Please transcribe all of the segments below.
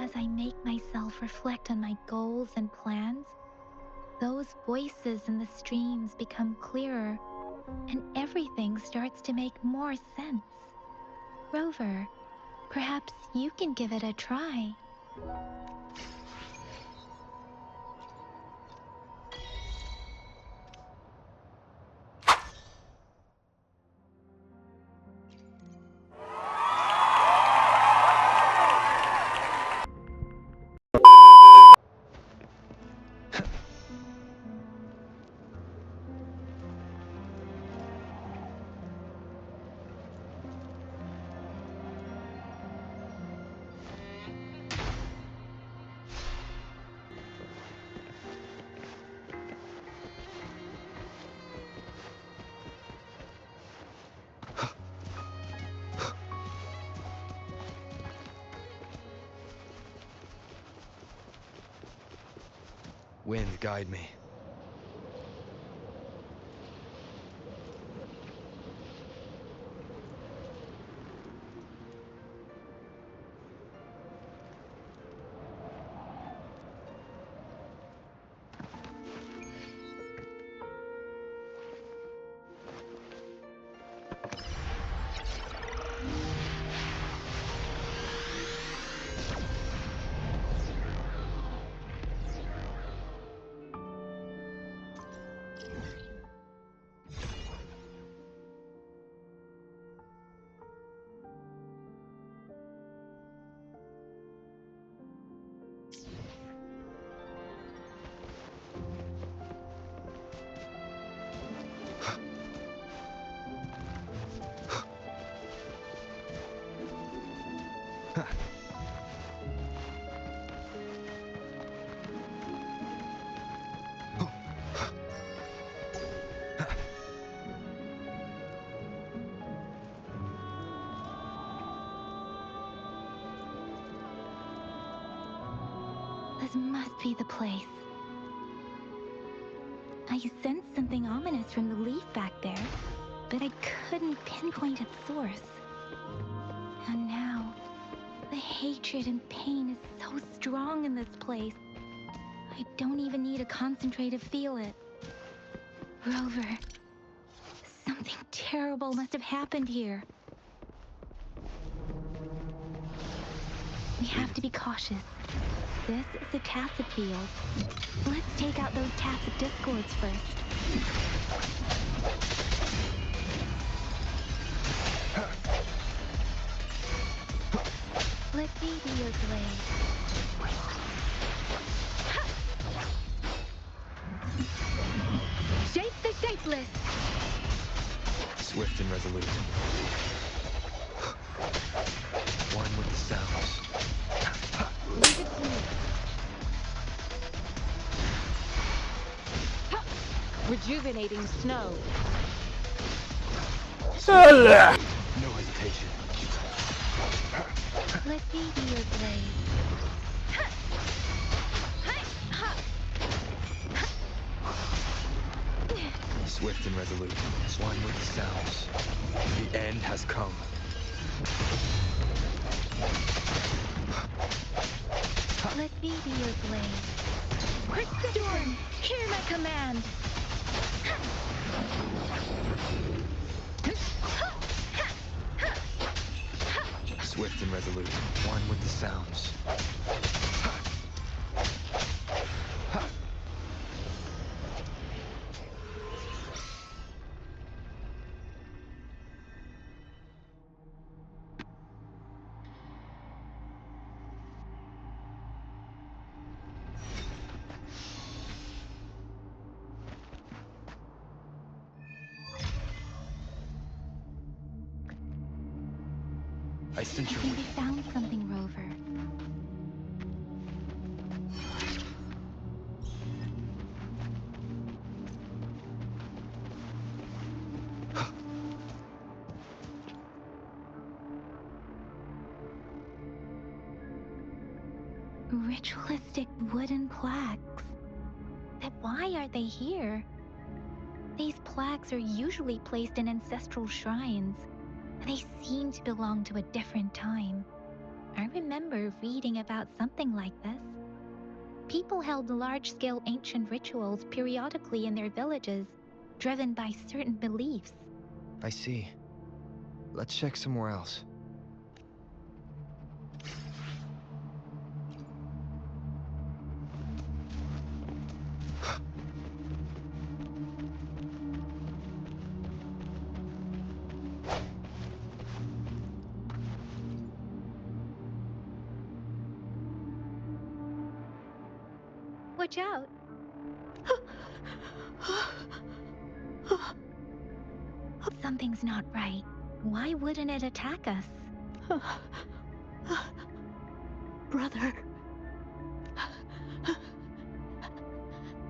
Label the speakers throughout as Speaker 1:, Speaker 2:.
Speaker 1: As I make myself reflect on my goals and plans, those voices in the streams become clearer, and everything starts to make more sense. Rover, perhaps you can give it a try.
Speaker 2: Wind, guide me.
Speaker 1: This must be the place. I sensed something ominous from the leaf back there, but I couldn't pinpoint its source. And now, the hatred and pain is so strong in this place. I don't even need to concentrate to feel it. Rover, something terrible must have happened here. We have to be cautious. This is a tacit field. Let's take out those tacit discords first. Let me be your blade. Shape the shapeless!
Speaker 2: Swift and resolute. One with the sounds.
Speaker 1: Leave it to me. Rejuvenating snow.
Speaker 2: No hesitation.
Speaker 1: Let me be your blade.
Speaker 2: Swift and resolute. One with the sounds. The end has come.
Speaker 1: Let me be your blade. Quick storm! Hear my command!
Speaker 2: Swift and resolute. One with the sounds. I sense
Speaker 1: I
Speaker 2: your
Speaker 1: think we
Speaker 2: wind.
Speaker 1: found something, Rover. Ritualistic wooden plaques. But why are they here? These plaques are usually placed in ancestral shrines, and they seem to belong to a different time. I remember reading about something like this. People held large-scale ancient rituals periodically in their villages, driven by certain beliefs.
Speaker 2: I see. Let's check somewhere else.
Speaker 1: Watch out! Something's not right. Why wouldn't it attack us?
Speaker 3: Brother.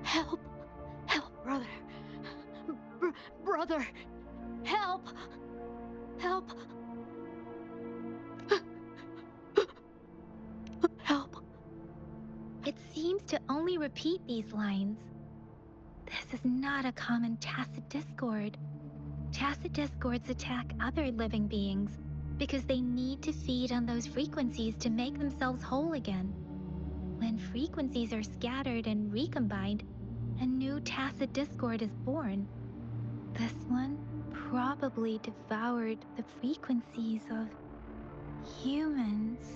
Speaker 3: Help. Help, brother. Brother. Help. Help. Help.
Speaker 1: It seems to only repeat these lines. This is not a common tacit discord. Tacit discords attack other living beings because they need to feed on those frequencies to make themselves whole again. When frequencies are scattered and recombined, a new tacit discord is born. This one probably devoured the frequencies of humans,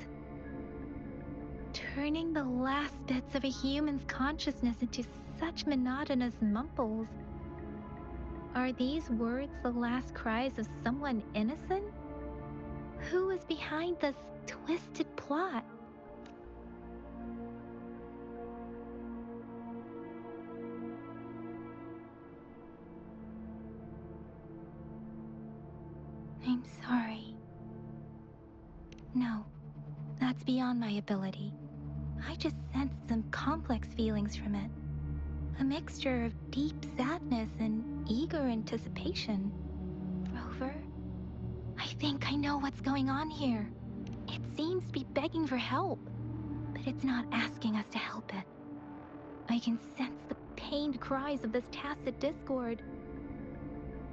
Speaker 1: turning the last bits of a human's consciousness into such monotonous mumbles. Are these words the last cries of someone innocent? Who is behind this twisted plot? I'm sorry. No, that's beyond my ability. I just sensed some complex feelings from it. A mixture of deep sadness and eager anticipation. Rover, I think I know what's going on here. It seems to be begging for help, but it's not asking us to help it. I can sense the pained cries of this tacit discord.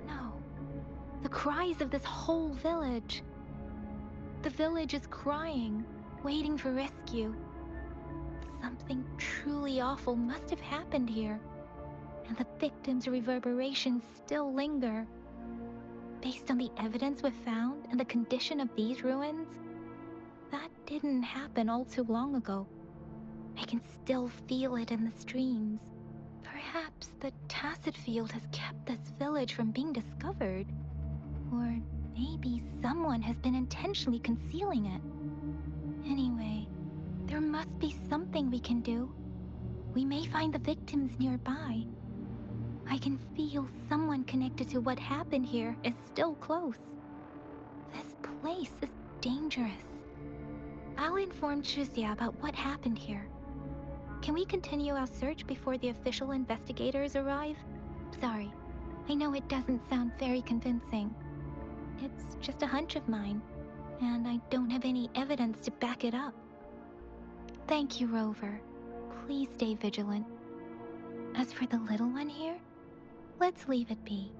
Speaker 1: No, the cries of this whole village. The village is crying, waiting for rescue. Something truly awful must have happened here, and the victims' reverberations still linger. Based on the evidence we've found and the condition of these ruins, that didn't happen all too long ago. I can still feel it in the streams. Perhaps the tacit field has kept this village from being discovered. Or maybe someone has been intentionally concealing it. Anyway, there must be something we can do. We may find the victims nearby. I can feel someone connected to what happened here is still close. This place is dangerous. I'll inform Chuzia about what happened here. Can we continue our search before the official investigators arrive? Sorry, I know it doesn't sound very convincing. It's just a hunch of mine, and I don't have any evidence to back it up. Thank you, Rover. Please stay vigilant. As for the little one here, let's leave it be.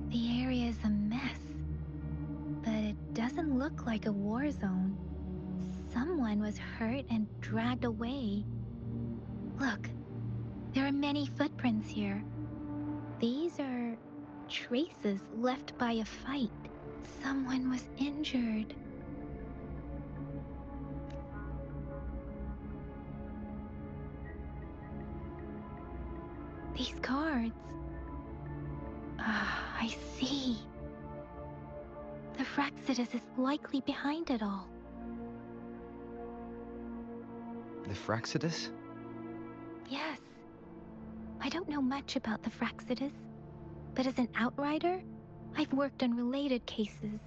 Speaker 1: The area is a mess, but it doesn't look like a war zone. Someone was hurt and dragged away. Look, there are many footprints here. These are traces left by a fight. Someone was injured. These cards. Ah, I see. The Frexidus is likely behind it all.
Speaker 2: The Frexidus?
Speaker 1: Yes. I don't know much about the Frexidus, but as an outrider, I've worked on related cases.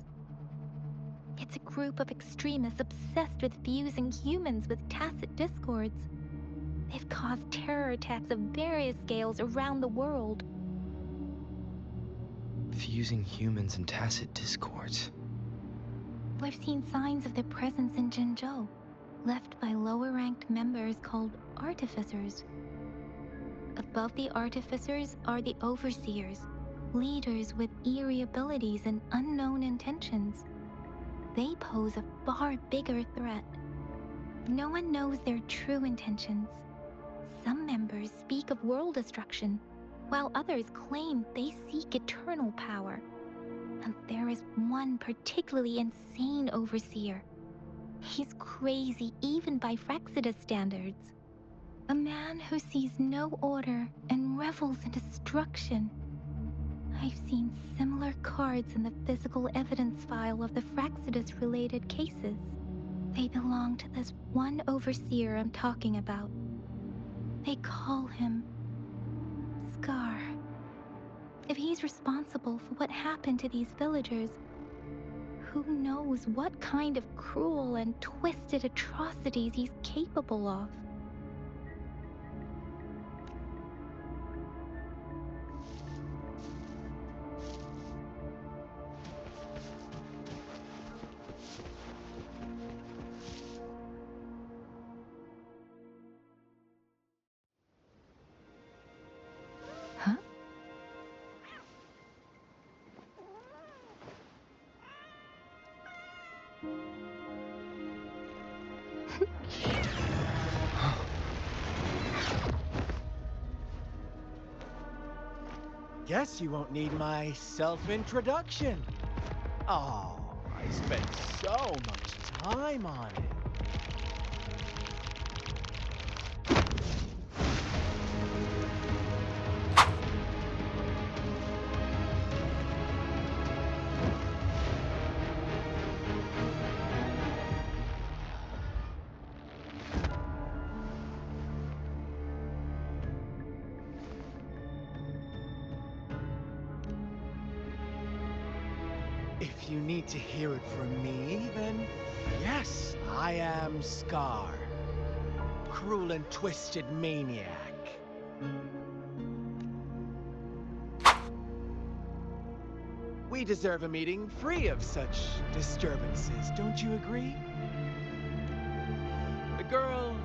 Speaker 1: It's a group of extremists obsessed with fusing humans with tacit discords. They've caused terror attacks of various scales around the world.
Speaker 2: Fusing humans and tacit discords.
Speaker 1: We've seen signs of their presence in Jinzhou, left by lower-ranked members called artificers. Above the artificers are the overseers, leaders with eerie abilities and unknown intentions. They pose a far bigger threat. No one knows their true intentions. Some members speak of world destruction, while others claim they seek eternal power. And there is one particularly insane overseer. He's crazy even by Frexidus standards. A man who sees no order and revels in destruction. I've seen similar cards in the physical evidence file of the Frexidus-related cases. They belong to this one overseer I'm talking about. They call him Scar. If he's responsible for what happened to these villagers, who knows what kind of cruel and twisted atrocities he's capable of? Huh?
Speaker 4: Guess you won't need my self-introduction. Oh, I spent so much time on it. If you need to hear it from me, then yes, I am Scar. Cruel and twisted maniac. We deserve a meeting free of such disturbances, don't you agree? The girl,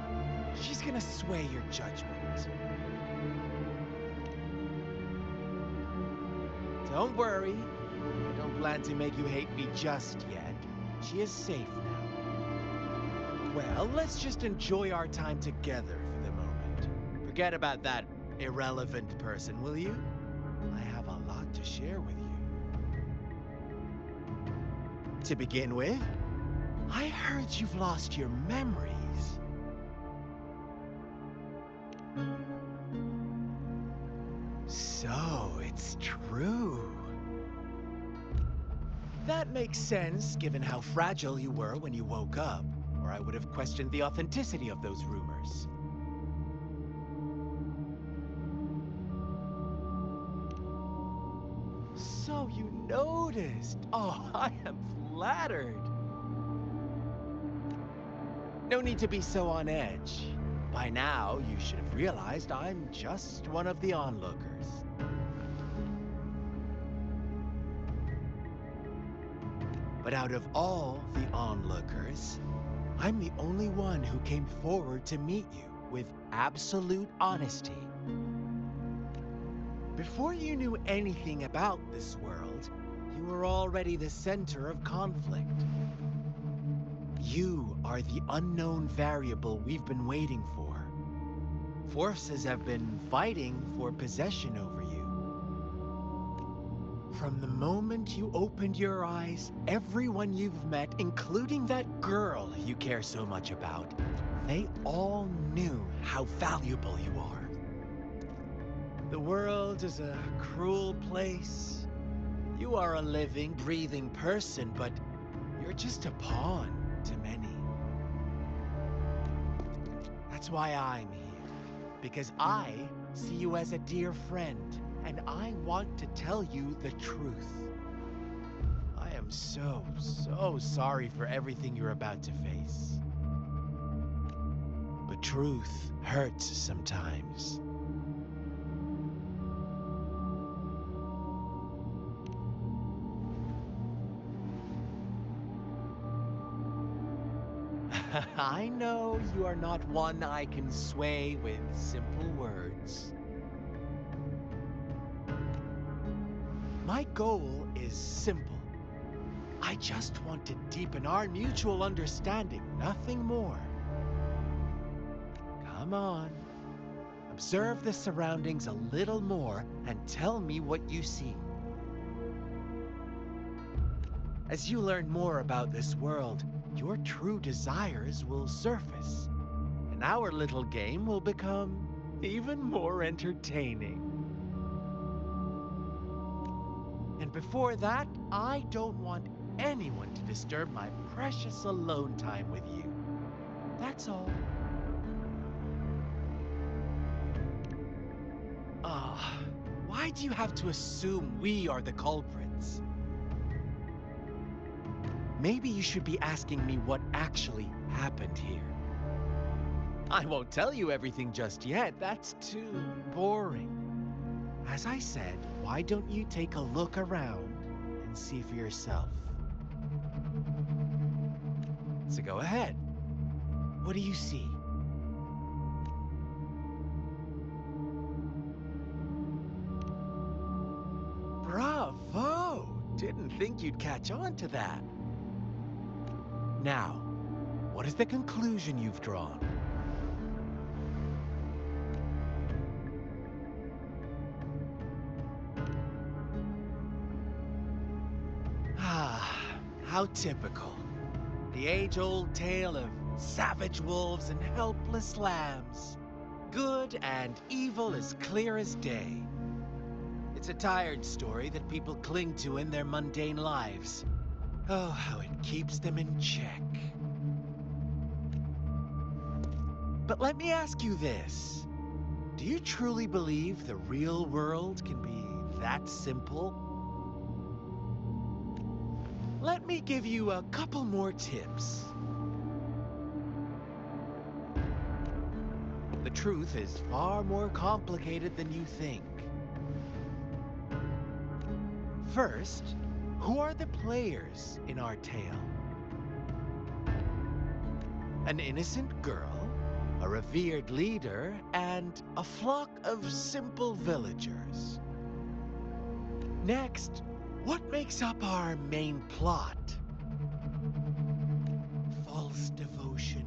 Speaker 4: she's gonna sway your judgment. Don't worry. I don't plan to make you hate me just yet. She is safe now. Well, let's just enjoy our time together for the moment. Forget about that irrelevant person, will you? I have a lot to share with you. To begin with, I heard you've lost your memories. So, it's true. That makes sense, given how fragile you were when you woke up, or I would have questioned the authenticity of those rumors. So you noticed. Oh, I am flattered. No need to be so on edge. By now, you should have realized I'm just one of the onlookers. But out of all the onlookers, I'm the only one who came forward to meet you with absolute honesty. Before you knew anything about this world, you were already the center of conflict. You are the unknown variable we've been waiting for. Forces have been fighting for possession over you. From the moment you opened your eyes, everyone you've met, including that girl you care so much about, they all knew how valuable you are. The world is a cruel place. You are a living, breathing person, but you're just a pawn to many. That's why I'm here, because I see you as a dear friend, and I want to tell you the truth. I am so sorry for everything you're about to face. But truth hurts sometimes. I know you are not one I can sway with simple words. My goal is simple. I just want to deepen our mutual understanding, nothing more. Come on. Observe the surroundings a little more and tell me what you see. As you learn more about this world, your true desires will surface, and our little game will become even more entertaining. And before that, I don't want anyone to disturb my precious alone time with you. That's all. Why do you have to assume we are the culprits? Maybe you should be asking me what actually happened here. I won't tell you everything just yet. That's too boring. As I said, why don't you take a look around and see for yourself? So go ahead. What do you see? Bravo! Didn't think you'd catch on to that. Now, what is the conclusion you've drawn? How typical. The age-old tale of savage wolves and helpless lambs. Good and evil as clear as day. It's a tired story that people cling to in their mundane lives. Oh, how it keeps them in check. But let me ask you this. Do you truly believe the real world can be that simple? Let me give you a couple more tips. The truth is far more complicated than you think. First, who are the players in our tale? An innocent girl, a revered leader, and a flock of simple villagers. Next, what makes up our main plot? False devotion,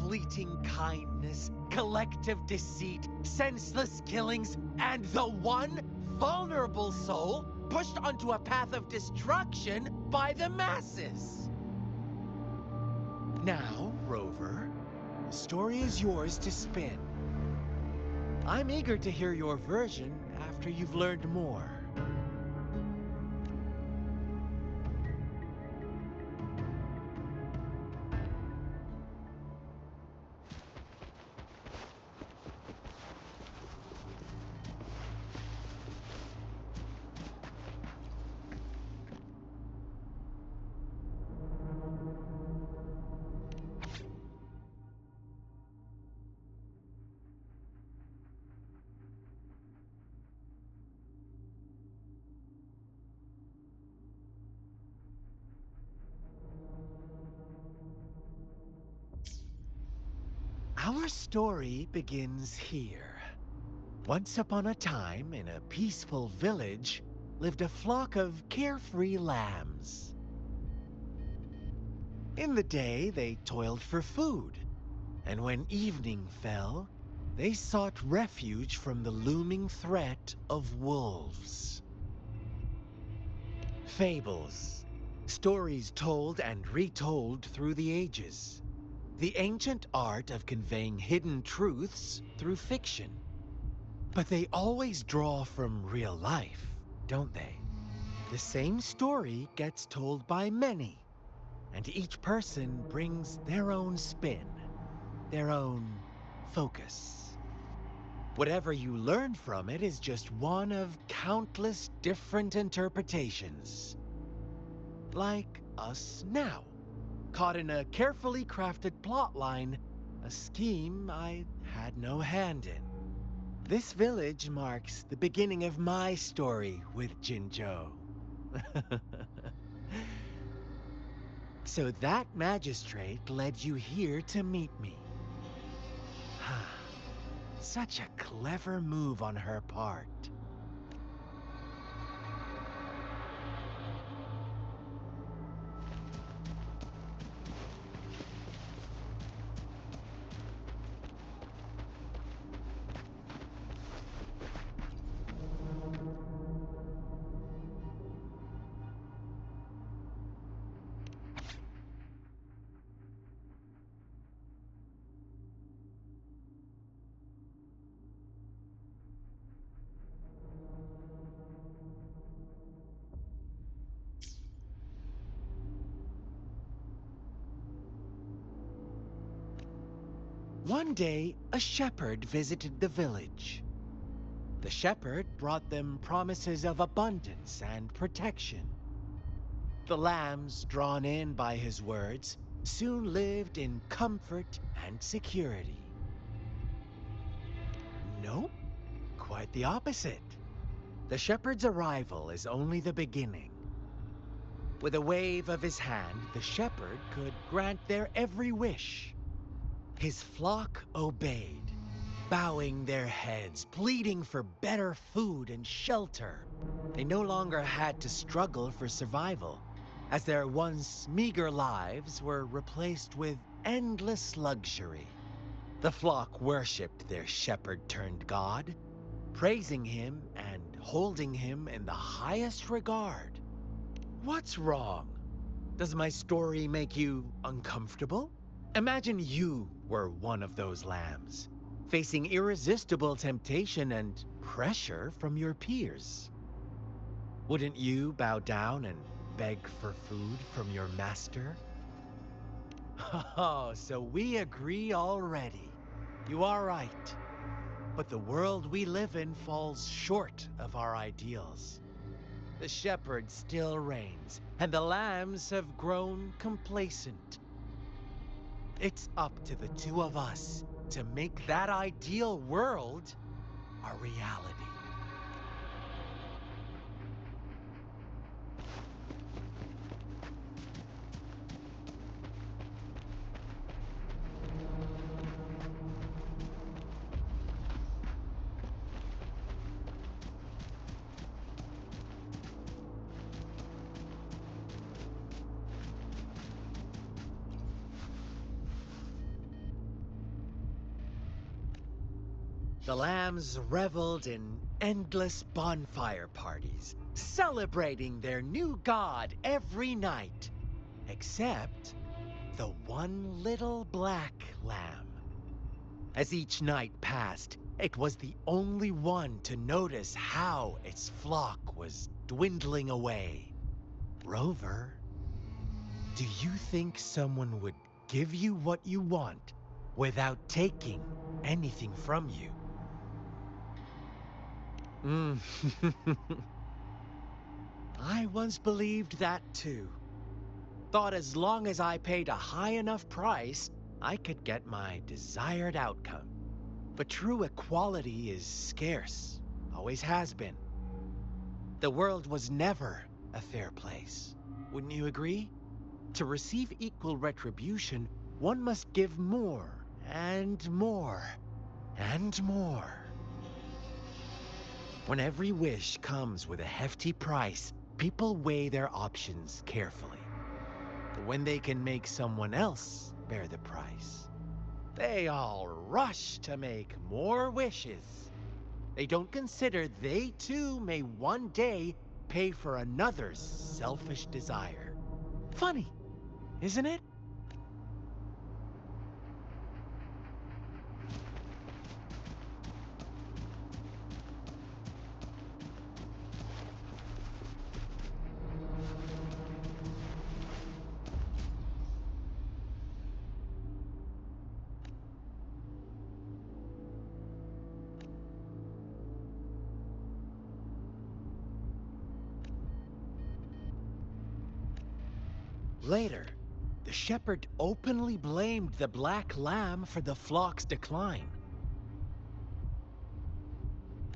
Speaker 4: fleeting kindness, collective deceit, senseless killings, and the one vulnerable soul pushed onto a path of destruction by the masses. Now, Rover, the story is yours to spin. I'm eager to hear your version after you've learned more. Our story begins here. Once upon a time, in a peaceful village, lived a flock of carefree lambs. In the day, they toiled for food, and when evening fell, they sought refuge from the looming threat of wolves. Fables, stories told and retold through the ages. The ancient art of conveying hidden truths through fiction. But they always draw from real life, don't they? The same story gets told by many, and each person brings their own spin, their own focus. Whatever you learn from it is just one of countless different interpretations. Like us now. Caught in a carefully crafted plotline, a scheme I had no hand in. This village marks the beginning of my story with Jinzhou. So that magistrate led you here to meet me. Such a clever move on her part. One day, a shepherd visited the village. The shepherd brought them promises of abundance and protection. The lambs, drawn in by his words, soon lived in comfort and security. Nope, quite the opposite. The shepherd's arrival is only the beginning. With a wave of his hand, the shepherd could grant their every wish. His flock obeyed, bowing their heads, pleading for better food and shelter. They no longer had to struggle for survival, as their once meager lives were replaced with endless luxury. The flock worshipped their shepherd-turned-god, praising him and holding him in the highest regard. What's wrong? Does my story make you uncomfortable? Imagine you were one of those lambs, facing irresistible temptation and pressure from your peers. Wouldn't you bow down and beg for food from your master? Oh, so we agree already. You are right. But the world we live in falls short of our ideals. The shepherd still reigns, and the lambs have grown complacent. It's up to the two of us to make that ideal world a reality. The lambs reveled in endless bonfire parties, celebrating their new god every night, except the one little black lamb. As each night passed, it was the only one to notice how its flock was dwindling away. Rover, do you think someone would give you what you want without taking anything from you? I once believed that too. Thought as long as I paid a high enough price, I could get my desired outcome. But true equality is scarce, always has been. The world was never a fair place. Wouldn't you agree? To receive equal retribution, one must give more and more and more. When every wish comes with a hefty price, people weigh their options carefully. But when they can make someone else bear the price, they all rush to make more wishes. They don't consider they too may one day pay for another's selfish desire. Funny, isn't it? Later, the shepherd openly blamed the black lamb for the flock's decline.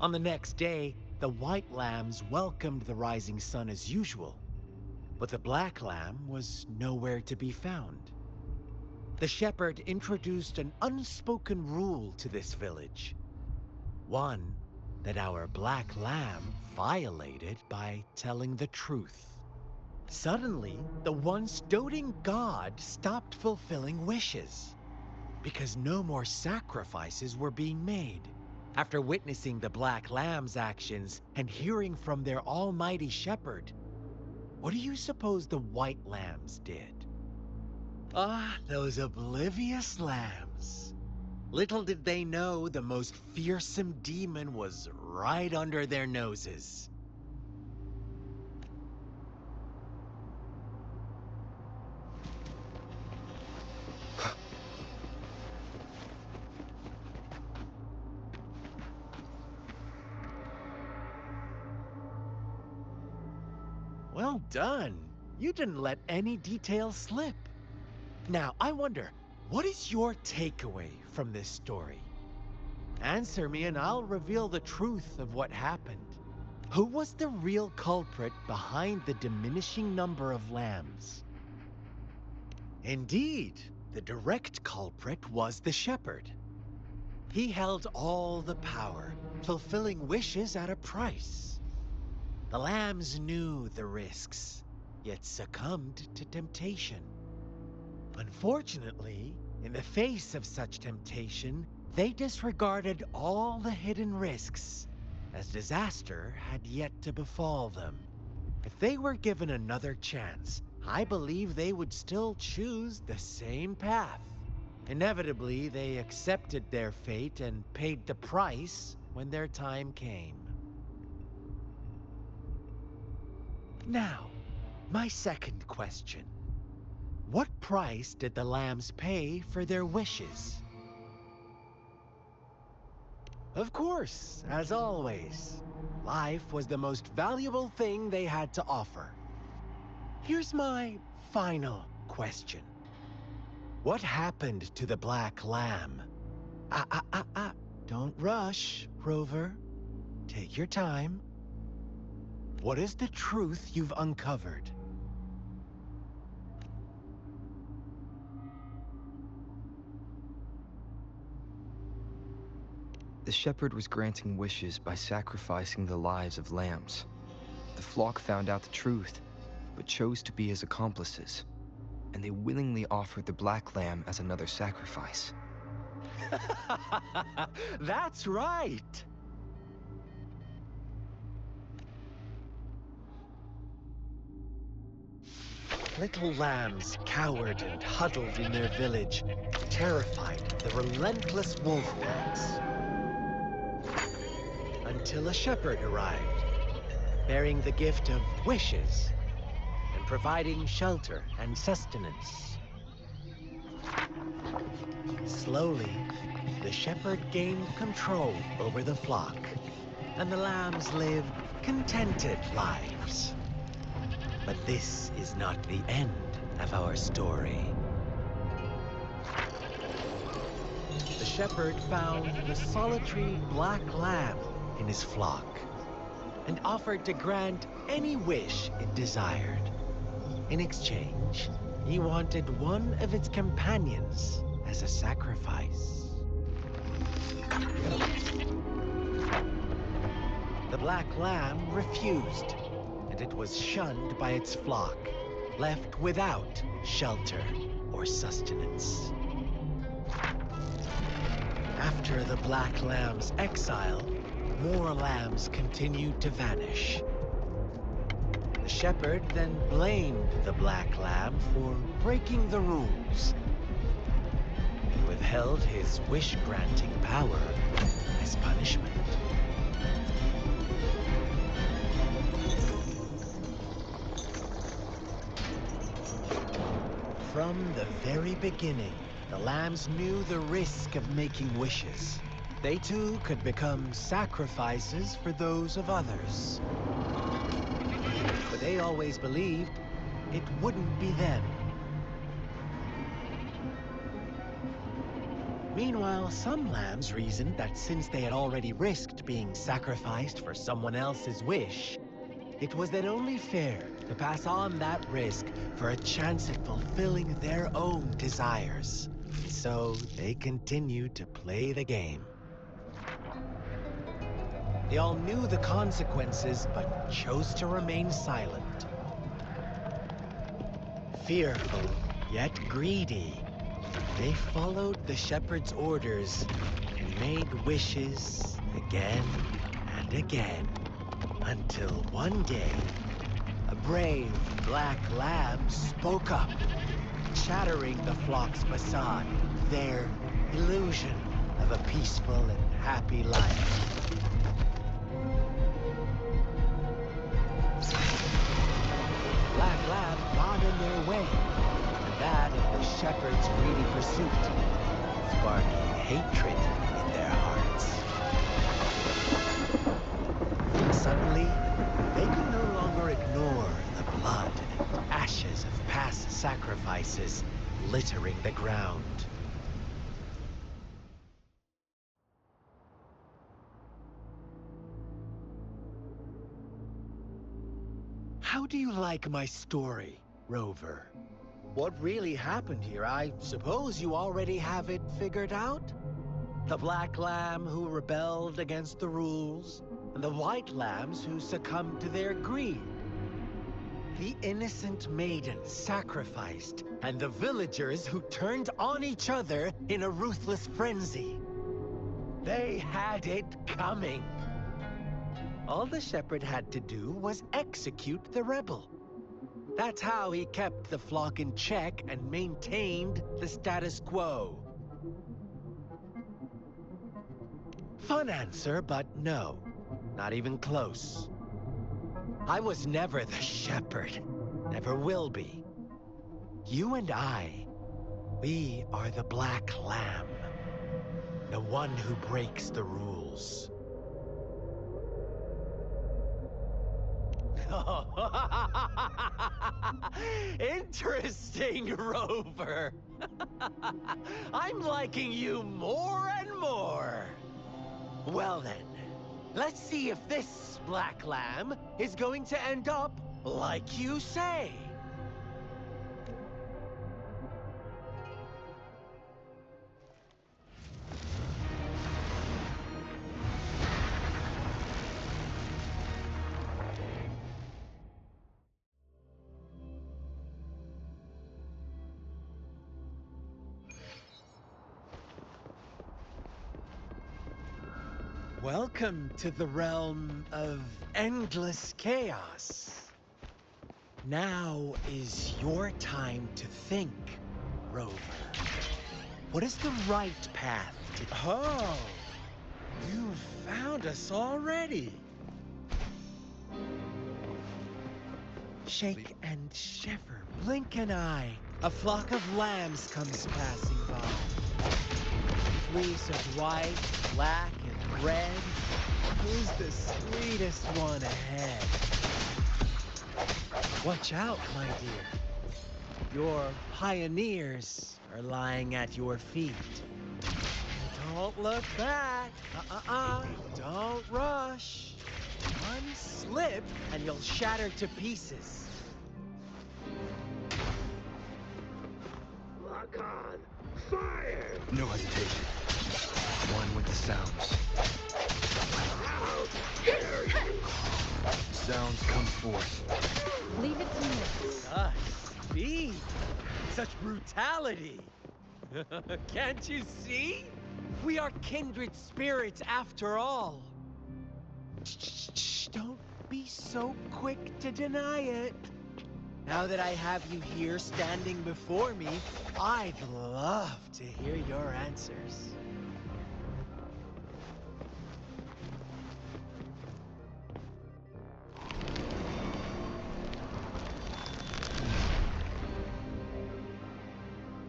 Speaker 4: On the next day, the white lambs welcomed the rising sun as usual, but the black lamb was nowhere to be found. The shepherd introduced an unspoken rule to this village. One that our black lamb violated by telling the truth. Suddenly, the once doting god stopped fulfilling wishes, because no more sacrifices were being made. After witnessing the black lamb's actions and hearing from their almighty shepherd, what do you suppose the white lambs did? Ah, those oblivious lambs. Little did they know the most fearsome demon was right under their noses. Well done. You didn't let any details slip. Now, I wonder, what is your takeaway from this story? Answer me and I'll reveal the truth of what happened. Who was the real culprit behind the diminishing number of lambs? Indeed, the direct culprit was the shepherd. He held all the power, fulfilling wishes at a price. The lambs knew the risks, yet succumbed to temptation. Unfortunately, in the face of such temptation, they disregarded all the hidden risks, as disaster had yet to befall them. If they were given another chance, I believe they would still choose the same path. Inevitably, they accepted their fate and paid the price when their time came. Now, my second question. What price did the lambs pay for their wishes? Of course, as always, life was the most valuable thing they had to offer. Here's my final question. What happened to the black lamb? Don't rush, Rover. Take your time. What is the truth you've uncovered?
Speaker 2: The shepherd was granting wishes by sacrificing the lives of lambs. The flock found out the truth, but chose to be his accomplices, and they willingly offered the black lamb as another sacrifice.
Speaker 4: That's right! Little lambs cowered and huddled in their village, terrified of the relentless wolf packs. Until a shepherd arrived, bearing the gift of wishes and providing shelter and sustenance. Slowly, the shepherd gained control over the flock, and the lambs lived contented lives. But this is not the end of our story. The shepherd found the solitary black lamb in his flock and offered to grant any wish it desired. In exchange, he wanted one of its companions as a sacrifice. The black lamb refused, and it was shunned by its flock, left without shelter or sustenance. After the black lamb's exile, more lambs continued to vanish. The shepherd then blamed the black lamb for breaking the rules. He withheld his wish-granting power as punishment. From the very beginning, the lambs knew the risk of making wishes. They too could become sacrifices for those of others. But they always believed it wouldn't be them. Meanwhile, some lambs reasoned that since they had already risked being sacrificed for someone else's wish, it was then only fair to pass on that risk for a chance at fulfilling their own desires. So they continued to play the game. They all knew the consequences, but chose to remain silent. Fearful, yet greedy, they followed the shepherd's orders and made wishes again and again, until one day, a brave black lamb spoke up, shattering the flock's facade, their illusion of a peaceful and happy life. Black lamb got in their way, and that of the shepherd's greedy pursuit, sparking hatred in their hearts. Suddenly, They could no longer ignore the blood and ashes of past sacrifices littering the ground. How do you like my story, Rover? What really happened here? I suppose you already have it figured out? The black lamb who rebelled against the rules, and the white lambs who succumbed to their greed. The innocent maiden sacrificed, and the villagers who turned on each other in a ruthless frenzy. They had it coming. All the shepherd had to do was execute the rebel. That's how he kept the flock in check and maintained the status quo. Fun answer, but no. Not even close. I was never the shepherd. Never will be. You and I, we are the black lamb. The one who breaks the rules. Interesting, Rover. I'm liking you more and more. Well then, let's see if this black lamb is going to end up like you say. Welcome to the realm of endless chaos. Now is your time to think, Rover. What is the right path to... Oh, you found us already. Shake and shiver, blink an eye. A flock of lambs comes passing by. Fleece of white, black, and red. Who's the sweetest one ahead? Watch out, my dear. Your pioneers are lying at your feet. Don't look back. Don't rush. One slip and you'll shatter to pieces.
Speaker 5: Lock on. Fire!
Speaker 2: No hesitation. One with the sounds.
Speaker 5: How dare you!
Speaker 2: Sounds come forth.
Speaker 1: Leave it to me.
Speaker 4: Such speed. Such brutality. Can't you see? We are kindred spirits after all. Shh, don't be so quick to deny it. Now that I have you here standing before me, I'd love to hear your answers.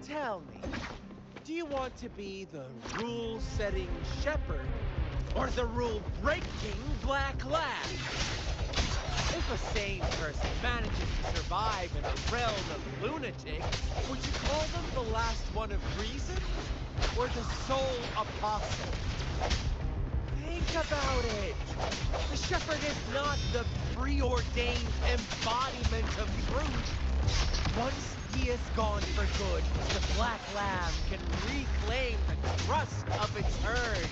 Speaker 4: Tell me, do you want to be the rule-setting shepherd or the rule-breaking black lamb? If a sane person manages to survive in a realm of lunatics, would you call them the last one of reason? Or the sole apostle? Think about it. The shepherd is not the preordained embodiment of truth. Once he is gone for good, the black lamb can reclaim the trust of its herd.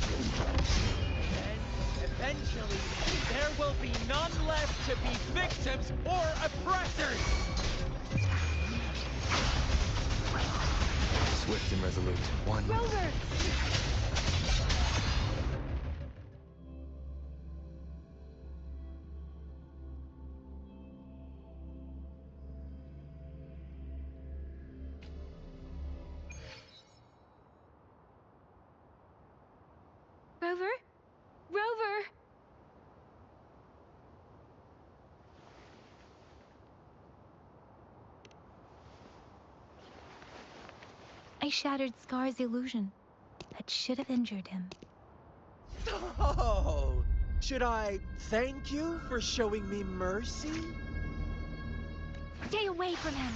Speaker 4: Then, eventually, there will be none left to be victims or oppressors!
Speaker 2: Swift and resolute. One.
Speaker 1: Rover! Rover? Rover! I shattered Scar's illusion. That should have injured him.
Speaker 4: Oh, Should I thank you for showing me mercy?
Speaker 1: Stay away from him.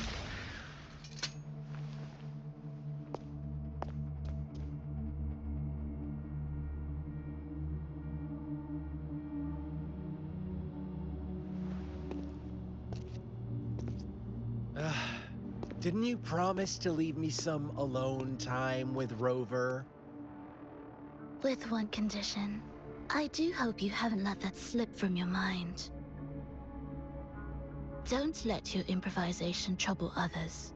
Speaker 4: Didn't you promise to leave me some alone time with Rover?
Speaker 3: With one condition. I do hope you haven't let that slip from your mind. Don't let your improvisation trouble others.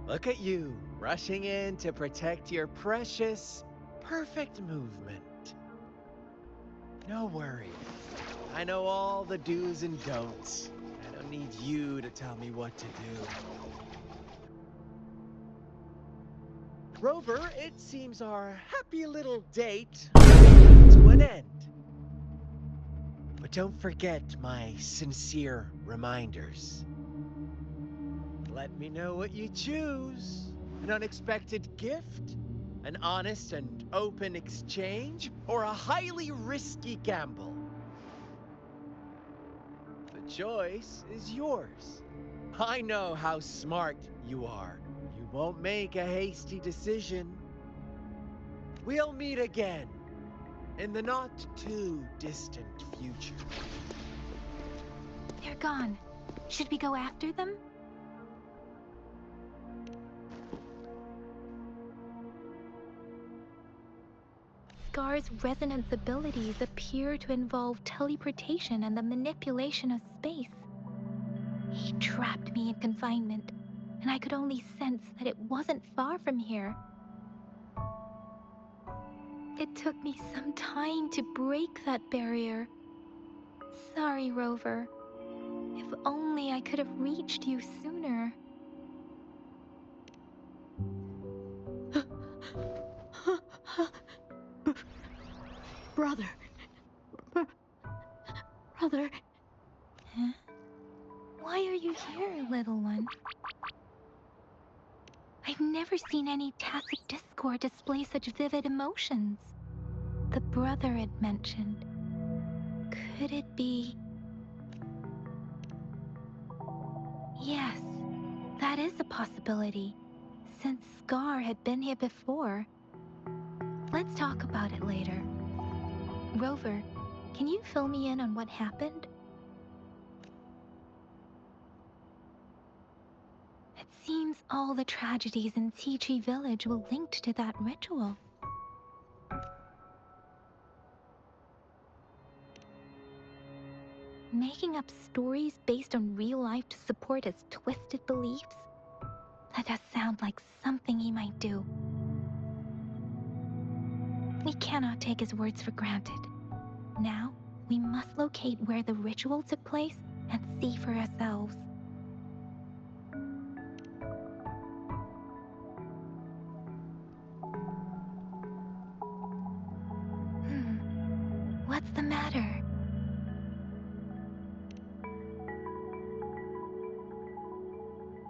Speaker 4: Look at you, rushing in to protect your precious, perfect movement. No worries. I know all the do's and don'ts. I don't need you to tell me what to do. Rover, it seems our happy little date came to an end. But don't forget my sincere reminders. Let me know what you choose. An unexpected gift? An honest and open exchange? Or a highly risky gamble? The choice is yours. I know how smart you are. You won't make a hasty decision. We'll meet again in the not too distant future.
Speaker 1: They're gone. Should we go after them? Scar's resonance abilities appear to involve teleportation and the manipulation of space. He trapped me in confinement, and I could only sense that it wasn't far from here. It took me some time to break that barrier. Sorry, Rover. If only I could have reached you sooner.
Speaker 3: Brother. Brother.
Speaker 1: Huh? Why are you here, little one? I've never seen any tacit discord display such vivid emotions. The brother it mentioned. Could it be... Yes, that is a possibility, since Scar had been here before. Let's talk about it later. Rover, can you fill me in on what happened? It seems all the tragedies in Tea Tree Village were linked to that ritual. Making up stories based on real life to support his twisted beliefs? That does sound like something he might do. We cannot take his words for granted. Now, we must locate where the ritual took place and see for ourselves. What's the matter?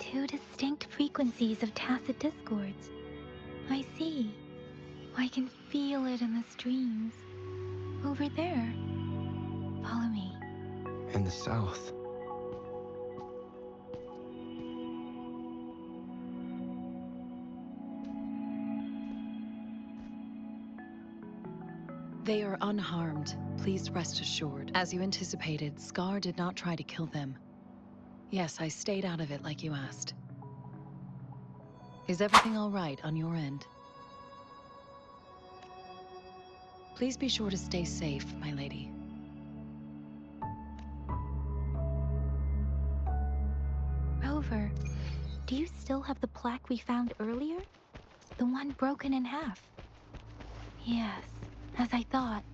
Speaker 1: Two distinct frequencies of tacit discords. I see. I can feel it in the streams. Over there. Follow me.
Speaker 2: In the south.
Speaker 6: They are unharmed. Please rest assured. As you anticipated, Scar did not try to kill them. Yes, I stayed out of it like you asked. Is everything all right on your end? Please be sure to stay safe, my lady.
Speaker 1: Rover, do you still have the plaque we found earlier? The one broken in half? Yes, as I thought.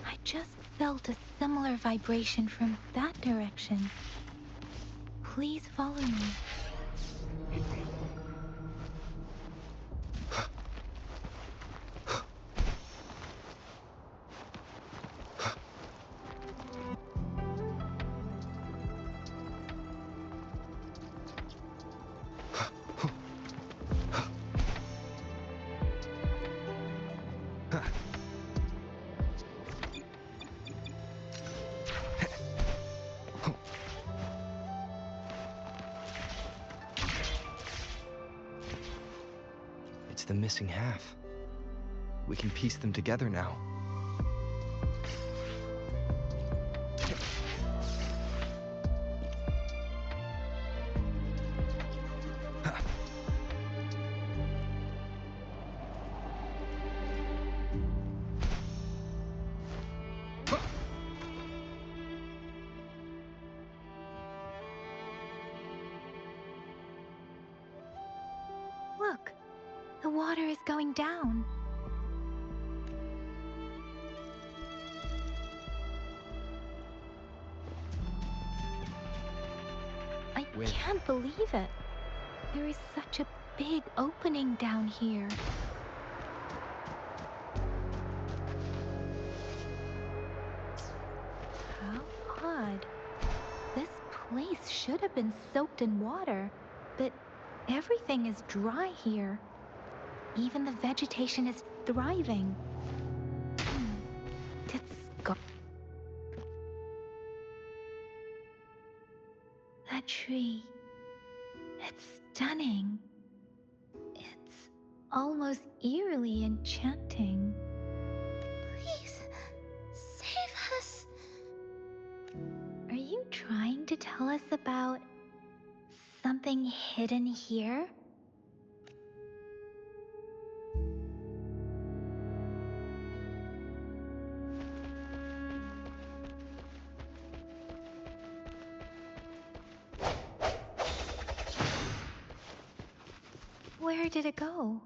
Speaker 1: I just felt a similar vibration from that direction. Please follow me.
Speaker 2: It's the missing half. We can piece them together now.
Speaker 1: Look, the water is going down. I
Speaker 2: Wind.
Speaker 1: can't believe it. There is such a big opening down here. How odd. This place should have been soaked in water, but everything is dry here. Even the vegetation is thriving. Did Scar... That tree. It's stunning. It's almost eerily enchanting.
Speaker 3: Please, save us.
Speaker 1: Are you trying to tell us about something hidden here? Where did it go?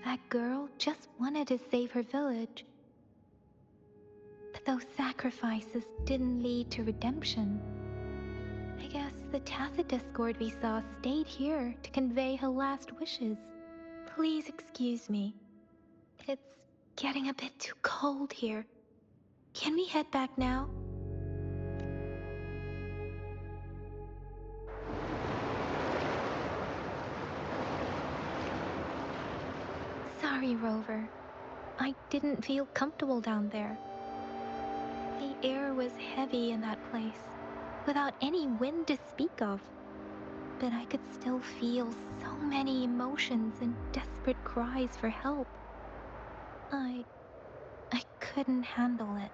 Speaker 1: That girl just wanted to save her village. But those sacrifices didn't lead to redemption. I guess the tacit discord we saw stayed here to convey her last wishes. Please excuse me. It's getting a bit too cold here. Can we head back now? Sorry, Rover. I didn't feel comfortable down there. The air was heavy in that place, without any wind to speak of. But I could still feel so many emotions and desperate cries for help. I couldn't handle it.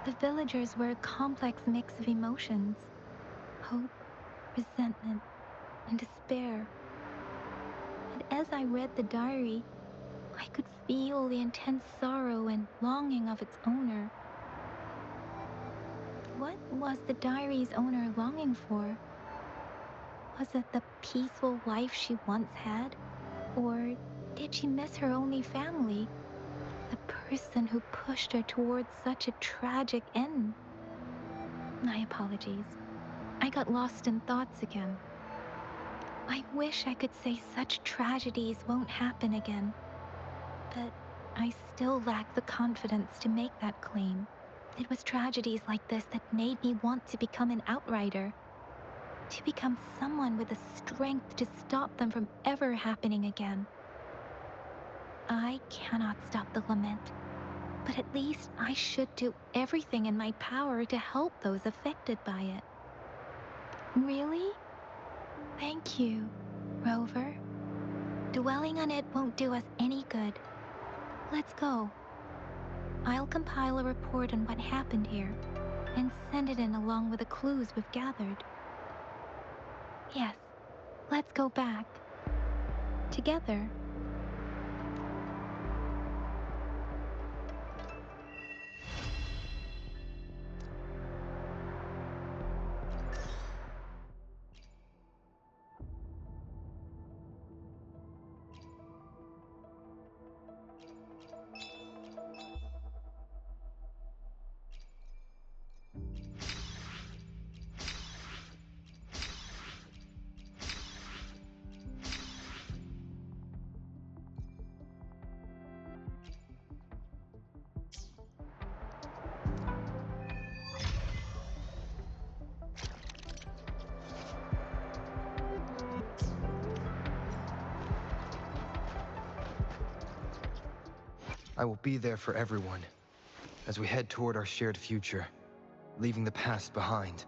Speaker 1: The villagers were a complex mix of emotions. Hope, resentment, and despair. And as I read the diary, I could feel the intense sorrow and longing of its owner. What was the diary's owner longing for? Was it the peaceful life she once had? Or did she miss her only family? The person who pushed her towards such a tragic end? My apologies. I got lost in thoughts again. I wish I could say such tragedies won't happen again. But I still lack the confidence to make that claim. It was tragedies like this that made me want to become an outrider. To become someone with the strength to stop them from ever happening again. I cannot stop the lament, but at least I should do everything in my power to help those affected by it. Really? Thank you, Rover. Dwelling on it won't do us any good. Let's go. I'll compile a report on what happened here and send it in along with the clues we've gathered. Yes, let's go back. Together.
Speaker 2: I will be there for everyone as we head toward our shared future, leaving the past behind.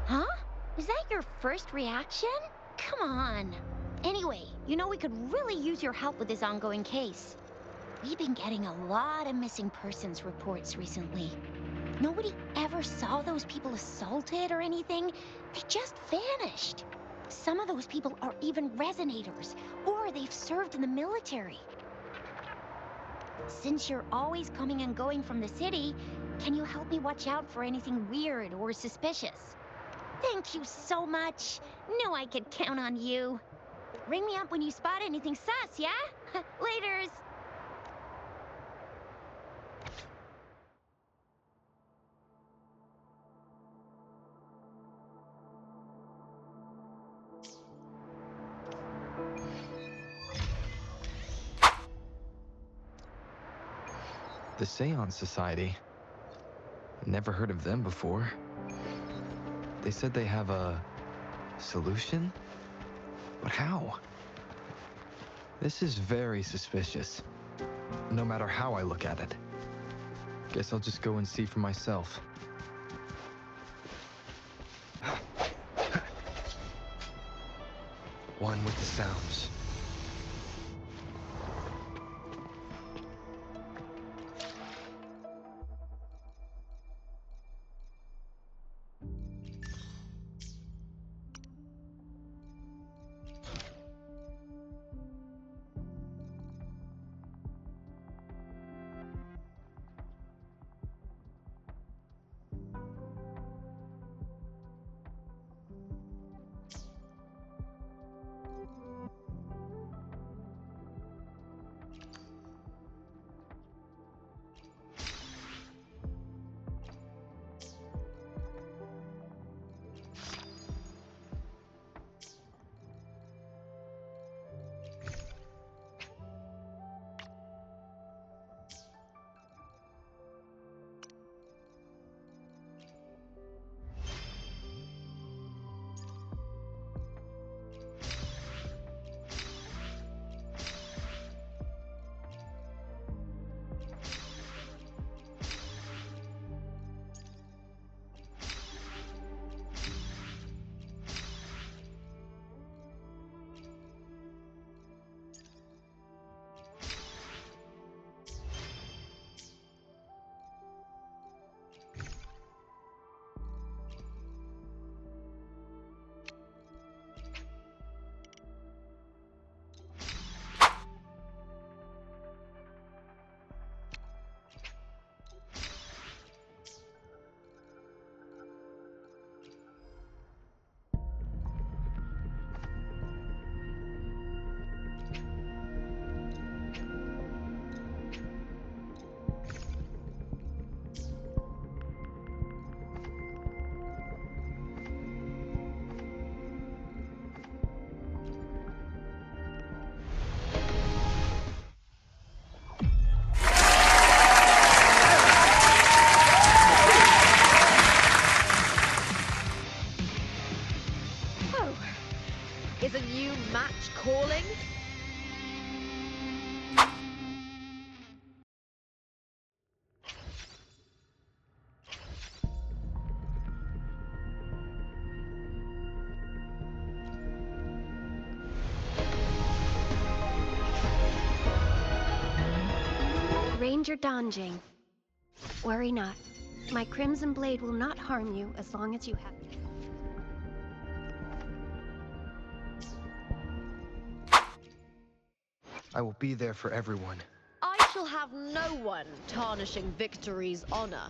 Speaker 1: Huh? Is that your first reaction? Come on. Anyway, you know we could really use your help with this ongoing case. We've been getting a lot of missing persons reports recently. Nobody ever saw those people assaulted or anything. They just vanished. Some of those people are even resonators, or they've served in the military. Since you're always coming and going from the city, can you help me watch out for anything weird or suspicious? Thank you so much. Knew I could count on you. Ring me up when you spot anything sus, yeah? Laters.
Speaker 2: The Seance Society. Never heard of them before. They said they have a solution? But how? This is very suspicious, no matter how I look at it. Guess I'll just go and see for myself. One with the sounds.
Speaker 7: Is a new match calling?
Speaker 8: Ranger Donjing. Worry not. My Crimson Blade will not harm you as long as you have...
Speaker 2: I will be there for everyone.
Speaker 7: I shall have no one tarnishing Victory's honor.